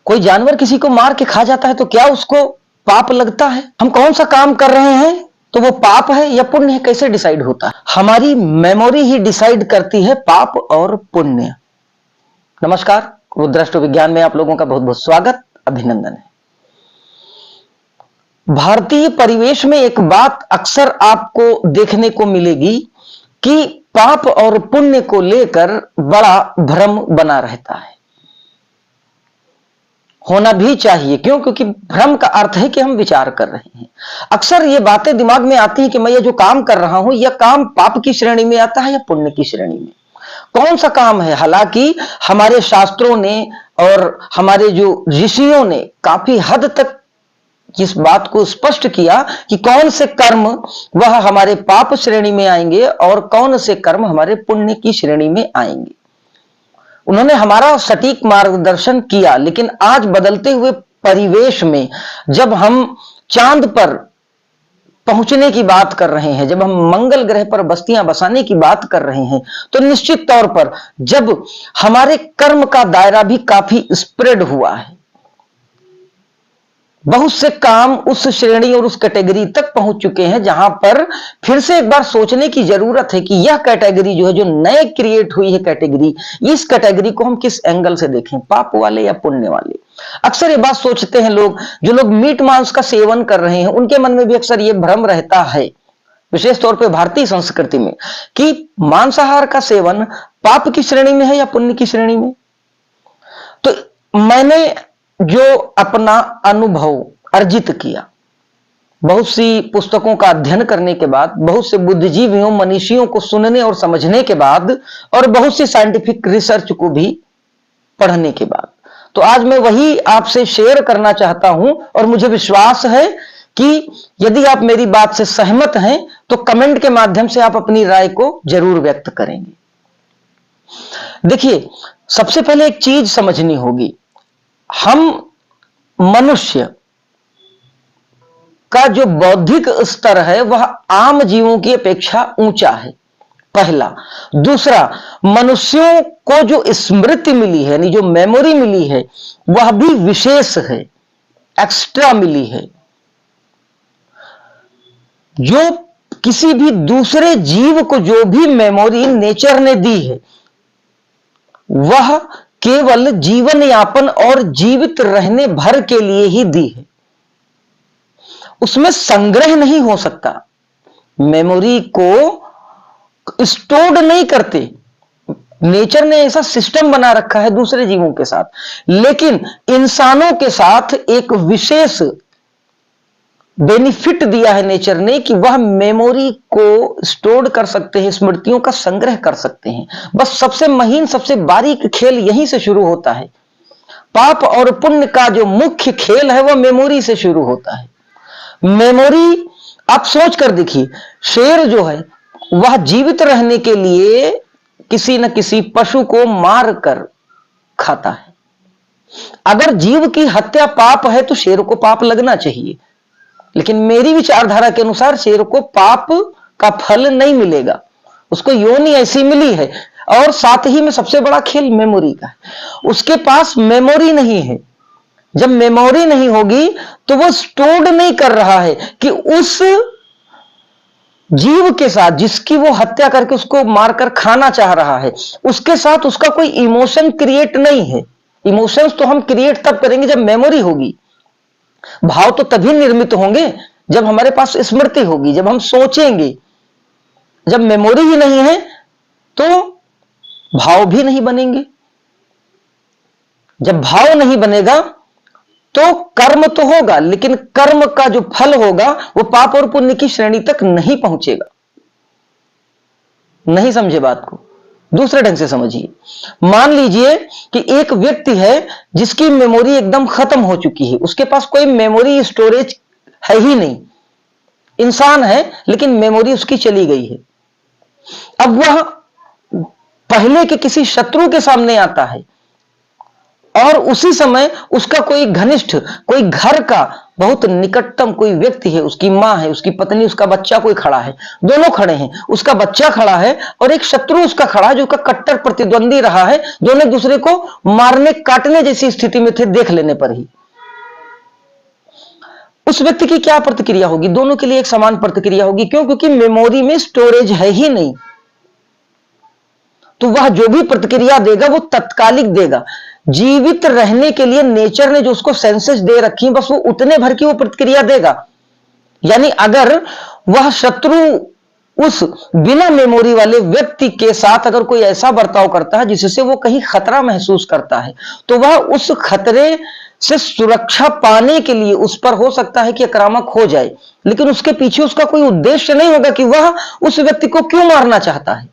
कोई जानवर किसी को मार के खा जाता है तो क्या उसको पाप लगता है? हम कौन सा काम कर रहे हैं तो वो पाप है या पुण्य है, कैसे डिसाइड होता है? हमारी मेमोरी ही डिसाइड करती है पाप और पुण्य। नमस्कार, रुद्राष्ट्र विज्ञान में आप लोगों का बहुत बहुत स्वागत, अभिनंदन है। भारतीय परिवेश में एक बात अक्सर आपको देखने को मिलेगी कि पाप और पुण्य को लेकर बड़ा भ्रम बना रहता है। होना भी चाहिए, क्यों? क्योंकि भ्रम का अर्थ है कि हम विचार कर रहे हैं। अक्सर ये बातें दिमाग में आती हैं कि मैं ये जो काम कर रहा हूं यह काम पाप की श्रेणी में आता है या पुण्य की श्रेणी में? कौन सा काम है? हालांकि हमारे शास्त्रों ने और हमारे जो ऋषियों ने काफी हद तक इस बात को स्पष्ट किया कि कौन से कर्म वह हमारे पाप श्रेणी में आएंगे और कौन से कर्म हमारे पुण्य की श्रेणी में आएंगे। उन्होंने हमारा सटीक मार्गदर्शन किया, लेकिन आज बदलते हुए परिवेश में जब हम चांद पर पहुंचने की बात कर रहे हैं, जब हम मंगल ग्रह पर बस्तियां बसाने की बात कर रहे हैं, तो निश्चित तौर पर जब हमारे कर्म का दायरा भी काफी स्प्रेड हुआ है, बहुत से काम उस श्रेणी और उस कैटेगरी तक पहुंच चुके हैं जहां पर फिर से एक बार सोचने की जरूरत है कि यह कैटेगरी जो है, जो नए क्रिएट हुई है कैटेगरी, इस कैटेगरी को हम किस एंगल से देखें, पाप वाले या पुण्य वाले। अक्सर ये बात सोचते हैं लोग, जो लोग मीट मांस का सेवन कर रहे हैं उनके मन में भी अक्सर ये भ्रम रहता है, विशेष तौर पर भारतीय संस्कृति में, कि मांसाहार का सेवन पाप की श्रेणी में है या पुण्य की श्रेणी में। तो मैंने जो अपना अनुभव अर्जित किया, बहुत सी पुस्तकों का अध्ययन करने के बाद, बहुत से बुद्धिजीवियों मनीषियों को सुनने और समझने के बाद, और बहुत सी साइंटिफिक रिसर्च को भी पढ़ने के बाद, तो आज मैं वही आपसे शेयर करना चाहता हूं। और मुझे विश्वास है कि यदि आप मेरी बात से सहमत हैं तो कमेंट के माध्यम से आप अपनी राय को जरूर व्यक्त करेंगे। देखिए, सबसे पहले एक चीज समझनी होगी, हम मनुष्य का जो बौद्धिक स्तर है वह आम जीवों की अपेक्षा ऊंचा है, पहला। दूसरा, मनुष्यों को जो स्मृति मिली है, यानी जो मेमोरी मिली है, वह भी विशेष है, एक्स्ट्रा मिली है। जो किसी भी दूसरे जीव को जो भी मेमोरी नेचर ने दी है वह केवल जीवन यापन और जीवित रहने भर के लिए ही दी है, उसमें संग्रह नहीं हो सकता। मेमोरी को स्टोर नहीं करते, नेचर ने ऐसा सिस्टम बना रखा है दूसरे जीवों के साथ, लेकिन इंसानों के साथ एक विशेष बेनिफिट दिया है नेचर ने कि वह मेमोरी को स्टोर कर सकते हैं, स्मृतियों का संग्रह कर सकते हैं। बस सबसे महीन, सबसे बारीक खेल यहीं से शुरू होता है। पाप और पुण्य का जो मुख्य खेल है वह मेमोरी से शुरू होता है। मेमोरी, आप सोच कर देखिए, शेर जो है वह जीवित रहने के लिए किसी न किसी पशु को मार कर खाता है। अगर जीव की हत्या पाप है तो शेर को पाप लगना चाहिए, लेकिन मेरी विचारधारा के अनुसार शेर को पाप का फल नहीं मिलेगा, उसको योनि ऐसी मिली है। और साथ ही में सबसे बड़ा खेल मेमोरी का है, उसके पास मेमोरी नहीं है। जब मेमोरी नहीं होगी तो वो स्टोर्ड नहीं कर रहा है कि उस जीव के साथ जिसकी वो हत्या करके उसको मारकर खाना चाह रहा है, उसके साथ उसका कोई इमोशन क्रिएट नहीं है। इमोशंस तो हम क्रिएट तब करेंगे जब मेमोरी होगी, भाव तो तभी निर्मित होंगे जब हमारे पास स्मृति होगी, जब हम सोचेंगे। जब मेमोरी ही नहीं है तो भाव भी नहीं बनेंगे। जब भाव नहीं बनेगा तो कर्म तो होगा, लेकिन कर्म का जो फल होगा वो पाप और पुण्य की श्रेणी तक नहीं पहुंचेगा। नहीं समझे बात को? दूसरे ढंग से समझिए। मान लीजिए कि एक व्यक्ति है जिसकी मेमोरी एकदम खत्म हो चुकी है, उसके पास कोई मेमोरी स्टोरेज है ही नहीं। इंसान है लेकिन मेमोरी उसकी चली गई है। अब वह पहले के किसी शत्रु के सामने आता है और उसी समय उसका कोई घनिष्ठ, कोई घर का बहुत निकटतम कोई व्यक्ति है, उसकी मां है, उसकी पत्नी, उसका बच्चा कोई खड़ा है, दोनों खड़े हैं, उसका बच्चा खड़ा है और एक शत्रु उसका खड़ा है जो उसका कट्टर प्रतिद्वंदी रहा है, दोनों एक दूसरे को मारने काटने जैसी स्थिति में थे देख लेने पर ही, उस व्यक्ति की क्या प्रतिक्रिया होगी? दोनों के लिए एक समान प्रतिक्रिया होगी। क्यों? क्योंकि मेमोरी में स्टोरेज है ही नहीं, तो वह जो भी प्रतिक्रिया देगा वो तत्कालिक देगा। जीवित रहने के लिए नेचर ने जो उसको सेंसेस दे रखी, बस वो उतने भर की वो प्रतिक्रिया देगा। यानी अगर वह शत्रु उस बिना मेमोरी वाले व्यक्ति के साथ अगर कोई ऐसा बर्ताव करता है जिससे वो कहीं खतरा महसूस करता है, तो वह उस खतरे से सुरक्षा पाने के लिए उस पर हो सकता है कि आक्रामक हो जाए, लेकिन उसके पीछे उसका कोई उद्देश्य नहीं होगा कि वह उस व्यक्ति को क्यों मारना चाहता है,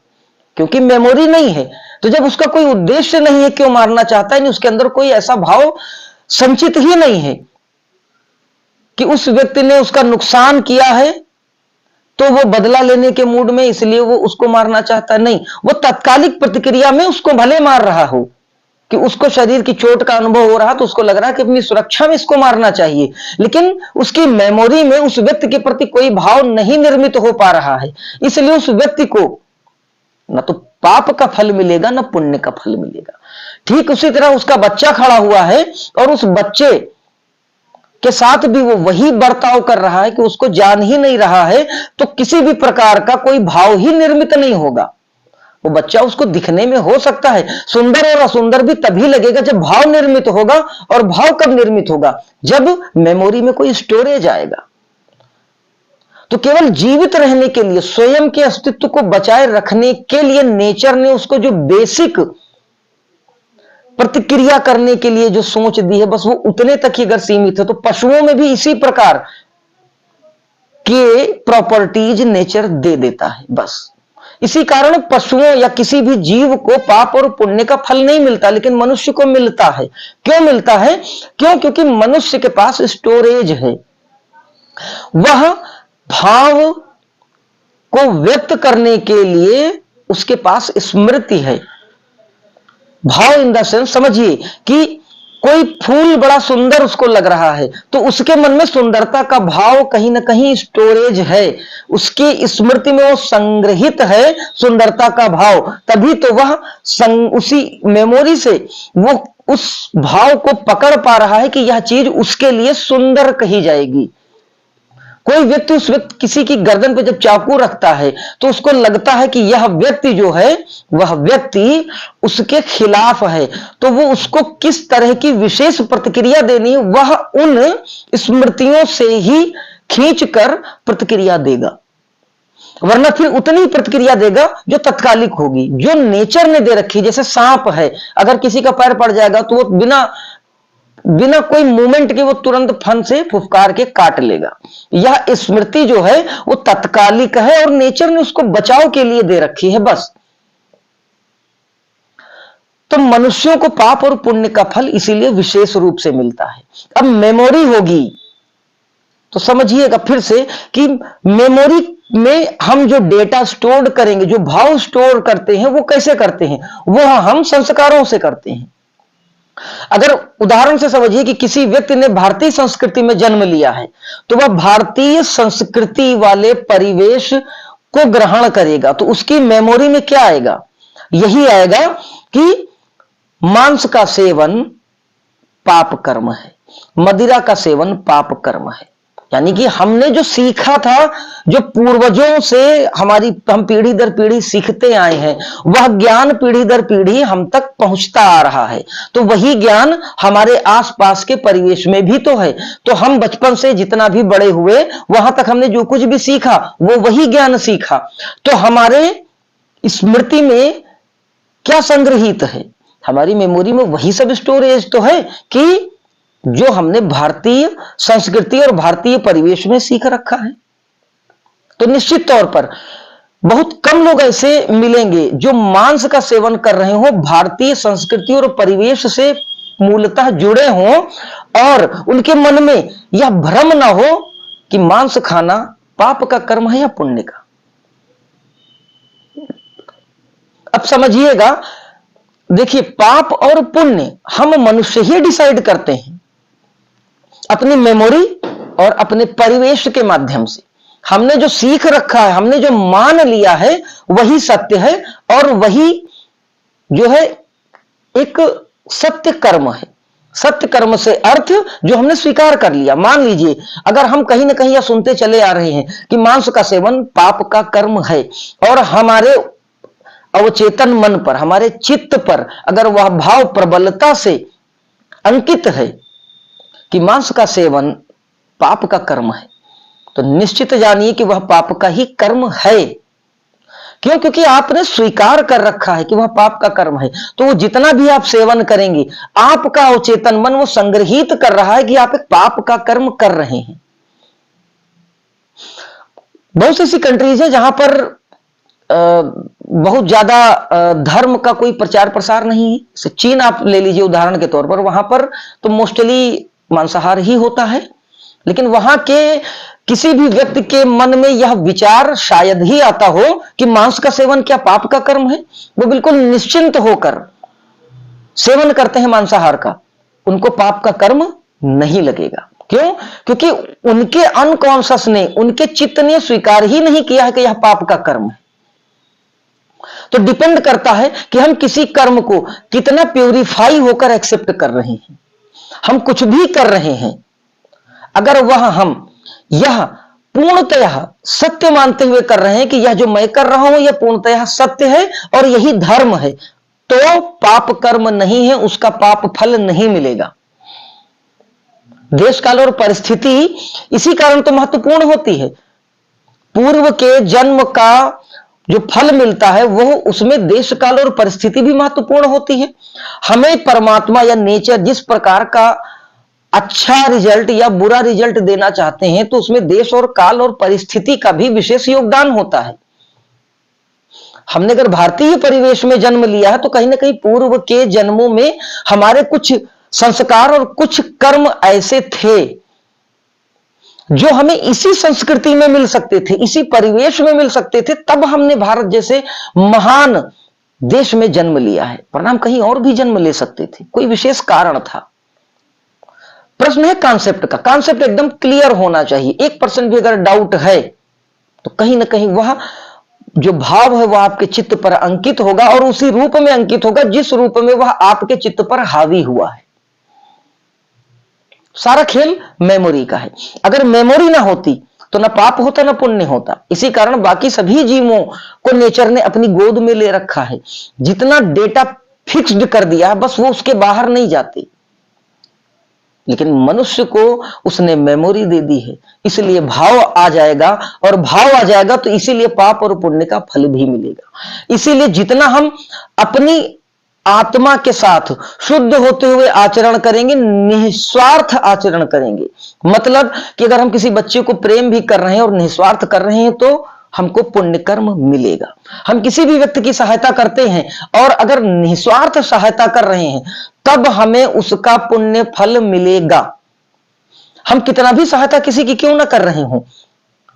क्योंकि मेमोरी नहीं है। तो जब उसका कोई उद्देश्य नहीं है क्यों मारना चाहता है, उसके अंदर कोई ऐसा भाव संचित ही नहीं है कि उस व्यक्ति ने उसका नुकसान किया है तो वो बदला लेने के मूड में इसलिए वो उसको मारना चाहता नहीं, वो तात्कालिक प्रतिक्रिया में उसको भले मार रहा हो कि उसको शरीर की चोट का अनुभव हो रहा तो उसको लग रहा है कि अपनी सुरक्षा में इसको मारना चाहिए, लेकिन उसकी मेमोरी में उस व्यक्ति के प्रति कोई भाव नहीं निर्मित हो पा रहा है, इसलिए उस व्यक्ति को न तो पाप का फल मिलेगा न पुण्य का फल मिलेगा। ठीक उसी तरह उसका बच्चा खड़ा हुआ है और उस बच्चे के साथ भी वो वही बर्ताव कर रहा है कि उसको जान ही नहीं रहा है, तो किसी भी प्रकार का कोई भाव ही निर्मित नहीं होगा। वो बच्चा उसको दिखने में हो सकता है सुंदर और असुंदर भी तभी लगेगा जब भाव निर्मित होगा, और भाव कब निर्मित होगा? जब मेमोरी में कोई स्टोरेज आएगा। तो केवल जीवित रहने के लिए, स्वयं के अस्तित्व को बचाए रखने के लिए नेचर ने उसको जो बेसिक प्रतिक्रिया करने के लिए जो सोच दी है, बस वो उतने तक ही अगर सीमित है, तो पशुओं में भी इसी प्रकार के प्रॉपर्टीज नेचर दे देता है। बस इसी कारण पशुओं या किसी भी जीव को पाप और पुण्य का फल नहीं मिलता, लेकिन मनुष्य को मिलता है। क्यों मिलता है? क्यों? क्योंकि मनुष्य के पास स्टोरेज है, वह भाव को व्यक्त करने के लिए उसके पास स्मृति है। भाव इन द सेंस, समझिए कि कोई फूल बड़ा सुंदर उसको लग रहा है तो उसके मन में सुंदरता का भाव कहीं ना कहीं स्टोरेज है, उसकी स्मृति में वो संग्रहित है सुंदरता का भाव, तभी तो वह उसी मेमोरी से वो उस भाव को पकड़ पा रहा है कि यह चीज उसके लिए सुंदर कही जाएगी। कोई व्यक्ति उस व्यक्ति किसी की गर्दन पे जब चाकू रखता है तो उसको लगता है कि यह व्यक्ति जो है वह व्यक्ति उसके खिलाफ है, तो वो उसको किस तरह की विशेष प्रतिक्रिया देनी है वह उन स्मृतियों से ही खींचकर प्रतिक्रिया देगा, वरना फिर उतनी प्रतिक्रिया देगा जो तत्कालिक होगी, जो नेचर ने दे रखी। जैसे सांप है, अगर किसी का पैर पड़ जाएगा तो वो बिना कोई मूवमेंट के वो तुरंत फन से फुफकार के काट लेगा। यह स्मृति जो है वो तत्कालिक है और नेचर ने उसको बचाव के लिए दे रखी है बस। तो मनुष्यों को पाप और पुण्य का फल इसीलिए विशेष रूप से मिलता है। अब मेमोरी होगी तो समझिएगा फिर से कि मेमोरी में हम जो डेटा स्टोर करेंगे, जो भाव स्टोर करते हैं, वो कैसे करते हैं? वो हम संस्कारों से करते हैं। अगर उदाहरण से समझिए कि किसी व्यक्ति ने भारतीय संस्कृति में जन्म लिया है तो वह भारतीय संस्कृति वाले परिवेश को ग्रहण करेगा, तो उसकी मेमोरी में क्या आएगा? यही आएगा कि मांस का सेवन पाप कर्म है, मदिरा का सेवन पाप कर्म है। यानी कि हमने जो सीखा था, जो पूर्वजों से हम पीढ़ी दर पीढ़ी सीखते आए हैं, वह ज्ञान पीढ़ी दर पीढ़ी हम तक पहुंचता आ रहा है। तो वही ज्ञान हमारे आसपास के परिवेश में भी तो है। तो हम बचपन से जितना भी बड़े हुए वहां तक हमने जो कुछ भी सीखा वो वही ज्ञान सीखा। तो हमारे स्मृति में क्या संग्रहित है? हमारी मेमोरी में वही सब स्टोरेज तो है कि जो हमने भारतीय संस्कृति और भारतीय परिवेश में सीख रखा है। तो निश्चित तौर पर बहुत कम लोग ऐसे मिलेंगे जो मांस का सेवन कर रहे हो, भारतीय संस्कृति और परिवेश से मूलतः जुड़े हों और उनके मन में यह भ्रम ना हो कि मांस खाना पाप का कर्म है या पुण्य का। अब समझिएगा, देखिए, पाप और पुण्य हम मनुष्य ही डिसाइड करते हैं अपनी मेमोरी और अपने परिवेश के माध्यम से। हमने जो सीख रखा है, हमने जो मान लिया है, वही सत्य है और वही जो है एक सत्य कर्म है। सत्य कर्म से अर्थ जो हमने स्वीकार कर लिया। मान लीजिए अगर हम कहीं ना कहीं यह सुनते चले आ रहे हैं कि मांस का सेवन पाप का कर्म है, और हमारे अवचेतन मन पर, हमारे चित्त पर अगर वह भाव प्रबलता से अंकित है कि मांस का सेवन पाप का कर्म है, तो निश्चित जानिए कि वह पाप का ही कर्म है। क्यों? क्योंकि आपने स्वीकार कर रखा है कि वह पाप का कर्म है। तो वो जितना भी आप सेवन करेंगे, आपका अवचेतन मन वो संग्रहित कर रहा है कि आप एक पाप का कर्म कर रहे हैं। बहुत सी ऐसी कंट्रीज है जहां पर बहुत ज्यादा धर्म का कोई प्रचार प्रसार नहीं है। चीन आप ले लीजिए उदाहरण के तौर पर, वहां पर तो मोस्टली मांसाहार ही होता है, लेकिन वहां के किसी भी व्यक्ति के मन में यह विचार शायद ही आता हो कि मांस का सेवन क्या पाप का कर्म है। वो बिल्कुल निश्चिंत होकर सेवन करते हैं मांसाहार का, उनको पाप का कर्म नहीं लगेगा। क्यों? क्योंकि उनके अनकॉन्शियस ने, उनके चित्त ने स्वीकार ही नहीं किया है कि यह पाप का कर्म है। तो डिपेंड करता है कि हम किसी कर्म को कितना प्यूरिफाई होकर एक्सेप्ट कर रहे हैं। हम कुछ भी कर रहे हैं, अगर वह हम यह पूर्णतः सत्य मानते हुए कर रहे हैं कि यह जो मैं कर रहा हूं यह पूर्णतः सत्य है और यही धर्म है, तो पाप कर्म नहीं है, उसका पाप फल नहीं मिलेगा। देश काल और परिस्थिति इसी कारण तो महत्वपूर्ण होती है। पूर्व के जन्म का जो फल मिलता है वो उसमें देश काल और परिस्थिति भी महत्वपूर्ण होती है। हमें परमात्मा या नेचर जिस प्रकार का अच्छा रिजल्ट या बुरा रिजल्ट देना चाहते हैं, तो उसमें देश और काल और परिस्थिति का भी विशेष योगदान होता है। हमने अगर भारतीय परिवेश में जन्म लिया है, तो कहीं ना कहीं पूर्व के जन्मों में हमारे कुछ संस्कार और कुछ कर्म ऐसे थे जो हमें इसी संस्कृति में मिल सकते थे, इसी परिवेश में मिल सकते थे, तब हमने भारत जैसे महान देश में जन्म लिया है, वरना हम कहीं और भी जन्म ले सकते थे। कोई विशेष कारण था। प्रश्न है कॉन्सेप्ट का। कॉन्सेप्ट एकदम क्लियर होना चाहिए। 1% भी अगर डाउट है तो कहीं ना कहीं वह जो भाव है वह आपके चित्त पर अंकित होगा, और उसी रूप में अंकित होगा जिस रूप में वह आपके चित्त पर हावी हुआ है। सारा खेल मेमोरी का है। अगर मेमोरी ना होती तो ना पाप होता ना पुण्य होता। इसी कारण बाकी सभी जीवों को नेचर ने अपनी गोद में ले रखा है। जितना डेटा फिक्स्ड कर दिया है, बस वो उसके बाहर नहीं जाते। लेकिन मनुष्य को उसने मेमोरी दे दी है, इसलिए भाव आ जाएगा, और भाव आ जाएगा तो इसीलिए पाप और पुण्य का फल भी मिलेगा। इसीलिए जितना हम अपनी आत्मा के साथ शुद्ध होते हुए आचरण करेंगे, निस्वार्थ आचरण करेंगे, मतलब कि अगर हम किसी बच्चे को प्रेम भी कर रहे हैं और निस्वार्थ कर रहे हैं तो हमको पुण्य कर्म मिलेगा। हम किसी भी व्यक्ति की सहायता करते हैं और अगर निस्वार्थ सहायता कर रहे हैं, तब हमें उसका पुण्य फल मिलेगा। हम कितना भी सहायता किसी की क्यों ना कर रहे हो,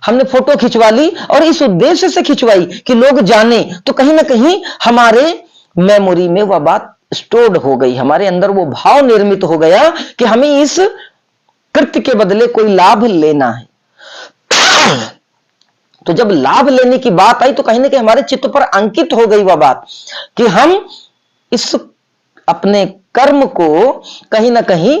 हमने फोटो खिंचवा ली और इस उद्देश्य से खिंचवाई कि लोग जाने, तो कहीं ना कहीं हमारे मेमोरी में वह बात स्टोर्ड हो गई, हमारे अंदर वो भाव निर्मित हो गया कि हमें इस कृत्य के बदले कोई लाभ लेना है। तो जब लाभ लेने की बात आई तो कहीं ना कहीं हमारे चित्त पर अंकित हो गई वह बात कि हम इस अपने कर्म को कहीं ना कहीं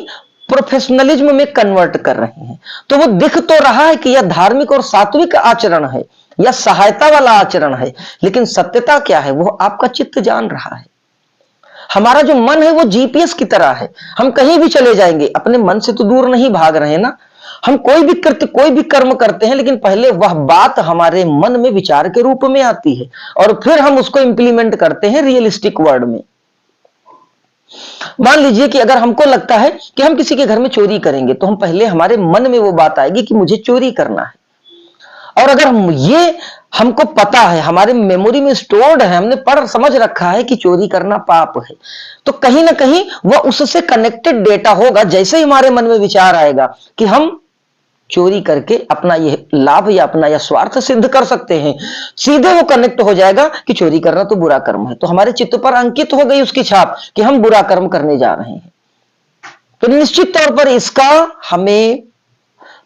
प्रोफेशनलिज्म में कन्वर्ट कर रहे हैं। तो वो दिख तो रहा है कि यह धार्मिक और सात्विक आचरण है या सहायता वाला आचरण है, लेकिन सत्यता क्या है वो आपका चित्त जान रहा है। हमारा जो मन है वो जीपीएस की तरह है, हम कहीं भी चले जाएंगे, अपने मन से तो दूर नहीं भाग रहे हैं ना। हम कोई भी कृत्य कोई भी कर्म करते हैं, लेकिन पहले वह बात हमारे मन में विचार के रूप में आती है और फिर हम उसको इंप्लीमेंट करते हैं रियलिस्टिक वर्ड में। मान लीजिए कि अगर हमको लगता है कि हम किसी के घर में चोरी करेंगे, तो हम पहले हमारे मन में वो बात आएगी कि मुझे चोरी करना है, और अगर ये हमको पता है, हमारे मेमोरी में स्टोर्ड है, हमने पढ़ समझ रखा है कि चोरी करना पाप है, तो कहीं ना कहीं वह उससे कनेक्टेड डेटा होगा। जैसे ही हमारे मन में विचार आएगा कि हम चोरी करके अपना यह लाभ या अपना यह स्वार्थ सिद्ध कर सकते हैं। सीधे वो कनेक्ट हो जाएगा कि चोरी करना तो बुरा कर्म है, तो हमारे चित्त पर अंकित हो गई उसकी छाप कि हम बुरा कर्म करने जा रहे हैं। तो निश्चित तौर पर इसका हमें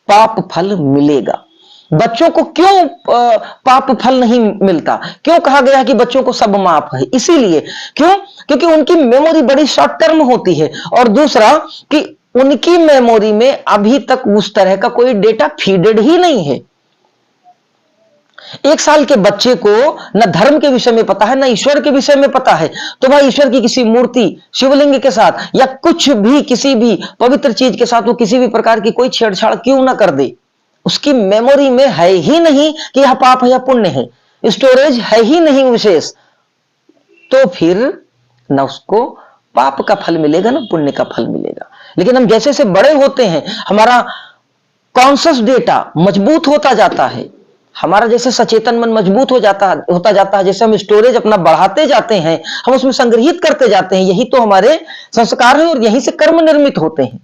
पाप फल मिलेगा। बच्चों को क्यों पाप फल नहीं मिलता? क्यों कहा गया कि बच्चों को सब माफ है? इसीलिए क्यों? क्योंकि उनकी मेमोरी बड़ी शॉर्ट टर्म होती है, और दूसरा कि उनकी मेमोरी में अभी तक उस तरह का कोई डेटा फीडेड ही नहीं है। 1 साल के बच्चे को न धर्म के विषय में पता है, न ईश्वर के विषय में पता है, तो वह ईश्वर की किसी मूर्ति, शिवलिंग के साथ या कुछ भी किसी भी पवित्र चीज के साथ वो किसी भी प्रकार की कोई छेड़छाड़ क्यों ना कर दे, उसकी मेमोरी में है ही नहीं कि यह पाप है या पुण्य है, स्टोरेज है ही नहीं विशेष, तो फिर न उसको पाप का फल मिलेगा न पुण्य का फल मिलेगा। लेकिन हम जैसे से बड़े होते हैं, हमारा कॉन्शियस डेटा मजबूत होता जाता है, हमारा जैसे सचेतन मन मजबूत होता जाता है, जैसे हम स्टोरेज अपना बढ़ाते जाते हैं, हम उसमें संग्रहित करते जाते हैं, यही तो हमारे संस्कार हैं और यहीं से कर्म निर्मित होते हैं।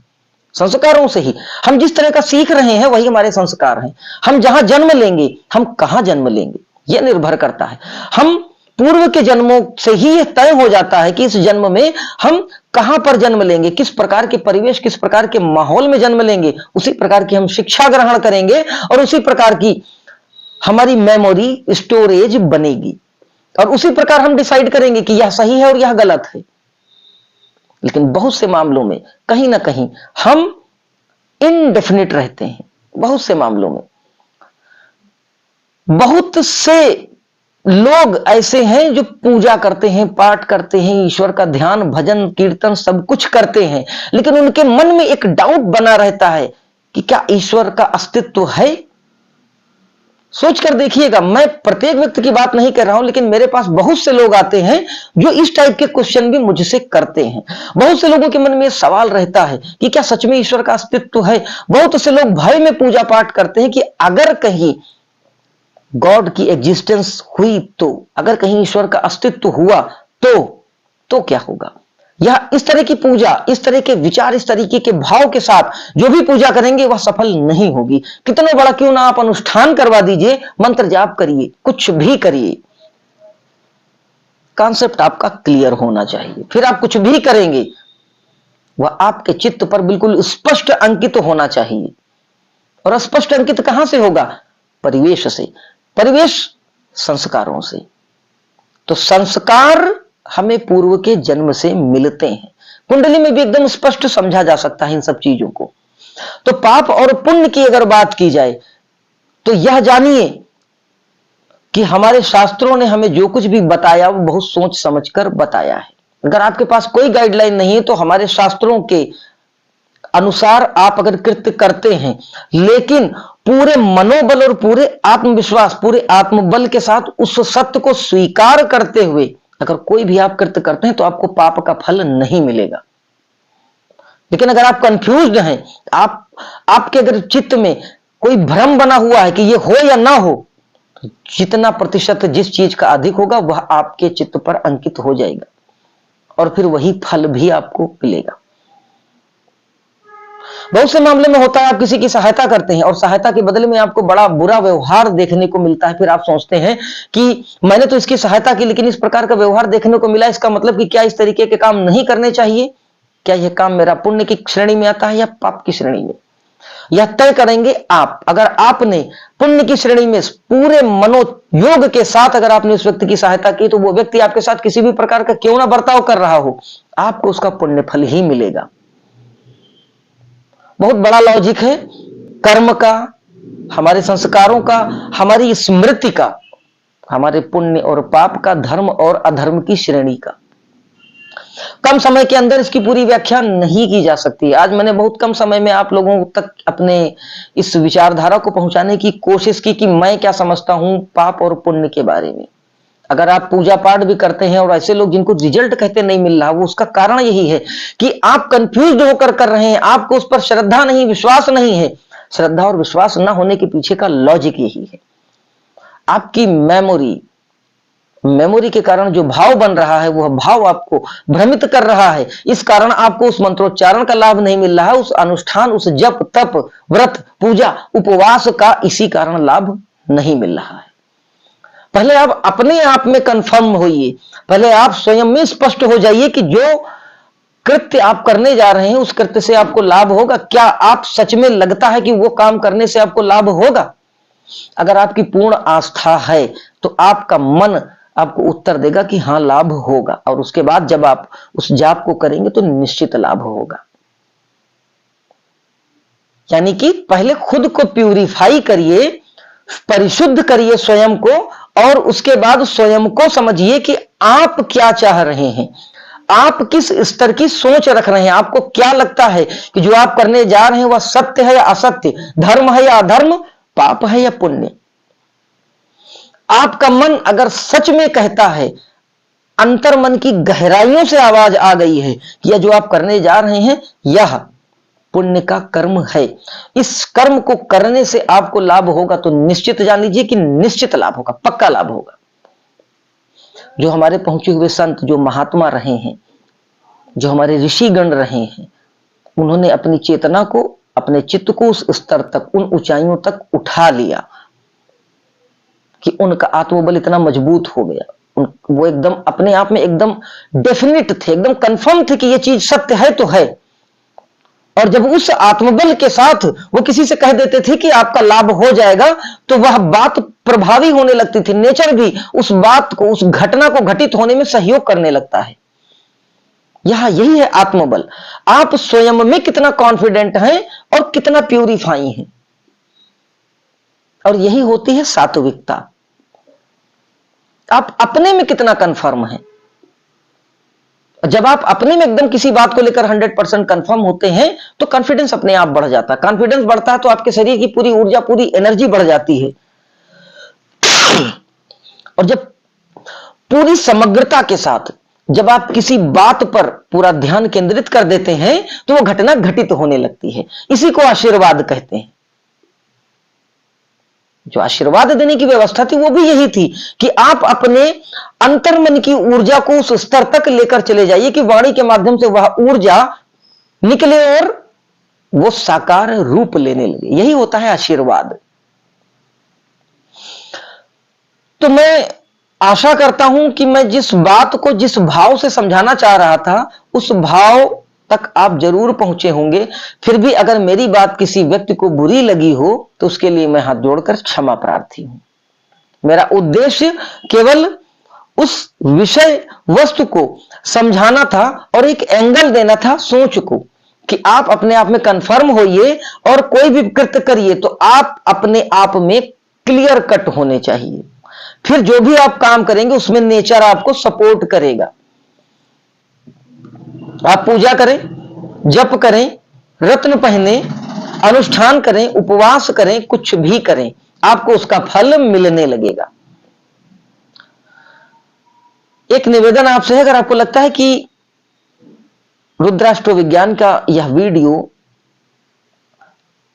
संस्कारों से ही हम जिस तरह का सीख रहे हैं वही हमारे संस्कार हैं। हम जहां जन्म लेंगे, हम कहां जन्म लेंगे, यह निर्भर करता है। हम पूर्व के जन्मों से ही यह तय हो जाता है कि इस जन्म में हम कहां पर जन्म लेंगे, किस प्रकार के परिवेश, किस प्रकार के माहौल में जन्म लेंगे, उसी प्रकार की हम शिक्षा ग्रहण करेंगे और उसी प्रकार की हमारी मेमोरी स्टोरेज बनेगी, और उसी प्रकार हम डिसाइड करेंगे कि यह सही है और यह गलत है। लेकिन बहुत से मामलों में कहीं ना कहीं हम इनडेफिनिट रहते हैं। बहुत से मामलों में बहुत से लोग ऐसे हैं जो पूजा करते हैं, पाठ करते हैं, ईश्वर का ध्यान, भजन, कीर्तन सब कुछ करते हैं, लेकिन उनके मन में एक डाउट बना रहता है कि क्या ईश्वर का अस्तित्व है। सोच कर देखिएगा, मैं प्रत्येक व्यक्ति की बात नहीं कर रहा हूं, लेकिन मेरे पास बहुत से लोग आते हैं जो इस टाइप के क्वेश्चन भी मुझसे करते हैं। बहुत से लोगों के मन में सवाल रहता है कि क्या सच में ईश्वर का अस्तित्व है। बहुत से लोग भय में पूजा पाठ करते हैं कि अगर कहीं गॉड की एग्जिस्टेंस हुई तो, अगर कहीं ईश्वर का अस्तित्व हुआ तो क्या होगा। यह इस तरह की पूजा, इस तरह के विचार, इस तरीके के भाव के साथ जो भी पूजा करेंगे वह सफल नहीं होगी। कितना बड़ा क्यों ना आप अनुष्ठान करवा दीजिए, मंत्र जाप करिए, कुछ भी करिए, कॉन्सेप्ट आपका क्लियर होना चाहिए। फिर आप कुछ भी करेंगे वह आपके चित्त पर बिल्कुल स्पष्ट अंकित होना चाहिए। और स्पष्ट अंकित कहां से होगा? परिवेश से। परिवेश संस्कारों से। तो संस्कार हमें पूर्व के जन्म से मिलते हैं। कुंडली में भी एकदम स्पष्ट समझा जा सकता है इन सब चीजों को। तो पाप और पुण्य की अगर बात की जाए तो यह जानिए कि हमारे शास्त्रों ने हमें जो कुछ भी बताया वो बहुत सोच समझकर बताया है। अगर आपके पास कोई गाइडलाइन नहीं है तो हमारे शास्त्रों के अनुसार आप अगर कृत्य करते हैं, लेकिन पूरे मनोबल और पूरे आत्मविश्वास, पूरे आत्मबल के साथ उस सत्य को स्वीकार करते हुए अगर कोई भी आप कृत्य करते हैं तो आपको पाप का फल नहीं मिलेगा। लेकिन अगर आप कंफ्यूज्ड हैं, आपके अगर चित्त में कोई भ्रम बना हुआ है कि ये हो या ना हो, तो जितना प्रतिशत जिस चीज का अधिक होगा वह आपके चित्त पर अंकित हो जाएगा और फिर वही फल भी आपको मिलेगा। बहुत से मामले में होता है आप किसी की सहायता करते हैं और सहायता के बदले में आपको बड़ा बुरा व्यवहार देखने को मिलता है। फिर आप सोचते हैं कि मैंने तो इसकी सहायता की लेकिन इस प्रकार का व्यवहार देखने को मिला, इसका मतलब कि क्या इस तरीके के काम नहीं करने चाहिए? क्या यह काम मेरा पुण्य की श्रेणी में आता है या पाप की श्रेणी में? यह तय करेंगे आप। अगर आपने पुण्य की श्रेणी में पूरे मनोयोग के साथ अगर आपने उस व्यक्ति की सहायता की तो वो व्यक्ति आपके साथ किसी भी प्रकार का क्यों ना बर्ताव कर रहा हो, आपको उसका पुण्य फल ही मिलेगा। बहुत बड़ा लॉजिक है कर्म का, हमारे संस्कारों का, हमारी स्मृति का, हमारे पुण्य और पाप का, धर्म और अधर्म की श्रेणी का। कम समय के अंदर इसकी पूरी व्याख्या नहीं की जा सकती। आज मैंने बहुत कम समय में आप लोगों तक अपने इस विचारधारा को पहुंचाने की कोशिश की कि मैं क्या समझता हूं पाप और पुण्य के बारे में। अगर आप पूजा पाठ भी करते हैं और ऐसे लोग जिनको रिजल्ट कहते नहीं मिल रहा, वो उसका कारण यही है कि आप कंफ्यूज्ड होकर कर रहे हैं, आपको उस पर श्रद्धा नहीं, विश्वास नहीं है। श्रद्धा और विश्वास न होने के पीछे का लॉजिक यही है। आपकी मेमोरी मेमोरी के कारण जो भाव बन रहा है वह भाव आपको भ्रमित कर रहा है। इस कारण आपको उस मंत्रोच्चारण का लाभ नहीं मिल रहा है, उस अनुष्ठान, उस जप तप व्रत पूजा उपवास का इसी कारण लाभ नहीं मिल रहा है। पहले आप अपने आप में कंफर्म होइए, पहले आप स्वयं में स्पष्ट हो जाइए कि जो कृत्य आप करने जा रहे हैं उस कृत्य से आपको लाभ होगा। क्या आप सच में लगता है कि वो काम करने से आपको लाभ होगा? अगर आपकी पूर्ण आस्था है तो आपका मन आपको उत्तर देगा कि हाँ लाभ होगा, और उसके बाद जब आप उस जाप को करेंगे तो निश्चित लाभ होगा। यानी कि पहले खुद को प्यूरिफाई करिए, परिशुद्ध करिए स्वयं को, और उसके बाद स्वयं को समझिए कि आप क्या चाह रहे हैं, आप किस स्तर की सोच रख रहे हैं। आपको क्या लगता है कि जो आप करने जा रहे हैं वह सत्य है या असत्य, धर्म है या अधर्म, पाप है या पुण्य? आपका मन अगर सच में कहता है, अंतर मन की गहराइयों से आवाज आ गई है कि यह जो आप करने जा रहे हैं यह पुण्य का कर्म है, इस कर्म को करने से आपको लाभ होगा, तो निश्चित जान लीजिए कि निश्चित लाभ होगा, पक्का लाभ होगा। जो हमारे पहुंचे हुए संत, जो महात्मा रहे हैं, जो हमारे ऋषिगण रहे हैं, उन्होंने अपनी चेतना को, अपने चित्त को उस स्तर तक, उन ऊंचाइयों तक उठा लिया कि उनका आत्मबल इतना मजबूत हो गया, वो एकदम अपने आप में एकदम डेफिनेट थे, एकदम कंफर्म थे कि ये चीज सत्य है तो है। और जब उस आत्मबल के साथ वो किसी से कह देते थे कि आपका लाभ हो जाएगा, तो वह बात प्रभावी होने लगती थी। नेचर भी उस बात को, उस घटना को घटित होने में सहयोग करने लगता है। यही है आत्मबल। आप स्वयं में कितना कॉन्फिडेंट हैं और कितना प्यूरिफाई हैं, और यही होती है सात्विकता। आप अपने में कितना कंफर्म हैं। जब आप अपने में एकदम किसी बात को लेकर 100% कंफर्म होते हैं तो कॉन्फिडेंस अपने आप बढ़ जाता है। कॉन्फिडेंस बढ़ता है तो आपके शरीर की पूरी ऊर्जा, पूरी एनर्जी बढ़ जाती है, और जब पूरी समग्रता के साथ जब आप किसी बात पर पूरा ध्यान केंद्रित कर देते हैं तो वो घटना घटित होने लगती है। इसी को आशीर्वाद कहते हैं। जो आशीर्वाद देने की व्यवस्था थी वो भी यही थी कि आप अपने अंतर्मन की ऊर्जा को उस स्तर तक लेकर चले जाइए कि वाणी के माध्यम से वह ऊर्जा निकले और वो साकार रूप लेने लगे। यही होता है आशीर्वाद। तो मैं आशा करता हूं कि मैं जिस बात को, जिस भाव से समझाना चाह रहा था, उस भाव तक आप जरूर पहुंचे होंगे। फिर भी अगर मेरी बात किसी व्यक्ति को बुरी लगी हो तो उसके लिए मैं हाथ जोड़कर क्षमा प्रार्थी हूं। मेरा उद्देश्य केवल उस विषय वस्तु को समझाना था और एक एंगल देना था सोच को, कि आप अपने आप में कंफर्म होइए और कोई भी कृत्य करिए तो आप अपने आप में क्लियर कट होने चाहिए। फिर जो भी आप काम करेंगे उसमें नेचर आपको सपोर्ट करेगा। आप पूजा करें, जप करें, रत्न पहने, अनुष्ठान करें, उपवास करें, कुछ भी करें, आपको उसका फल मिलने लगेगा। एक निवेदन आपसे है, अगर आपको लगता है कि रुद्राष्ट्र विज्ञान का यह वीडियो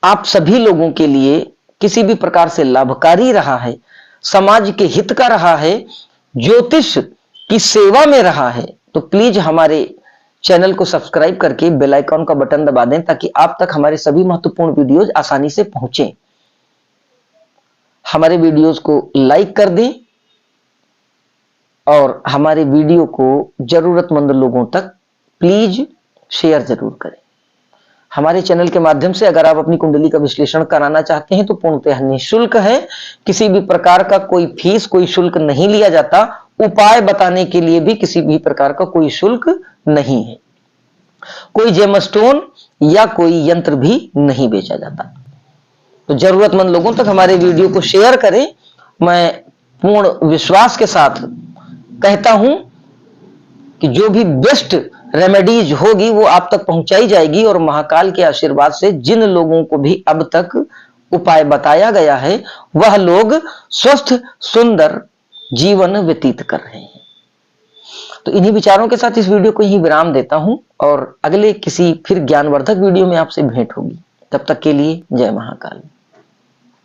आप सभी लोगों के लिए किसी भी प्रकार से लाभकारी रहा है, समाज के हित का रहा है, ज्योतिष की सेवा में रहा है, तो प्लीज हमारे चैनल को सब्सक्राइब करके बेल आइकॉन का बटन दबा दें ताकि आप तक हमारे सभी महत्वपूर्ण वीडियोज आसानी से पहुंचे। हमारे वीडियोज को लाइक कर दें और हमारे वीडियो को जरूरतमंद लोगों तक प्लीज शेयर जरूर करें। हमारे चैनल के माध्यम से अगर आप अपनी कुंडली का विश्लेषण कराना चाहते हैं तो पूर्णतः निःशुल्क है। किसी भी प्रकार का कोई फीस, कोई शुल्क नहीं लिया जाता। उपाय बताने के लिए भी किसी भी प्रकार का कोई शुल्क नहीं है। कोई जेमस्टोन या कोई यंत्र भी नहीं बेचा जाता। तो जरूरतमंद लोगों तक हमारे वीडियो को शेयर करें। मैं पूर्ण विश्वास के साथ कहता हूं कि जो भी बेस्ट रेमेडीज होगी वो आप तक पहुंचाई जाएगी, और महाकाल के आशीर्वाद से जिन लोगों को भी अब तक उपाय बताया गया है वह लोग स्वस्थ सुंदर जीवन व्यतीत कर रहे हैं। तो इन्हीं विचारों के साथ इस वीडियो को यहीं विराम देता हूं और अगले किसी फिर ज्ञानवर्धक वीडियो में आपसे भेंट होगी। तब तक के लिए जय महाकाल।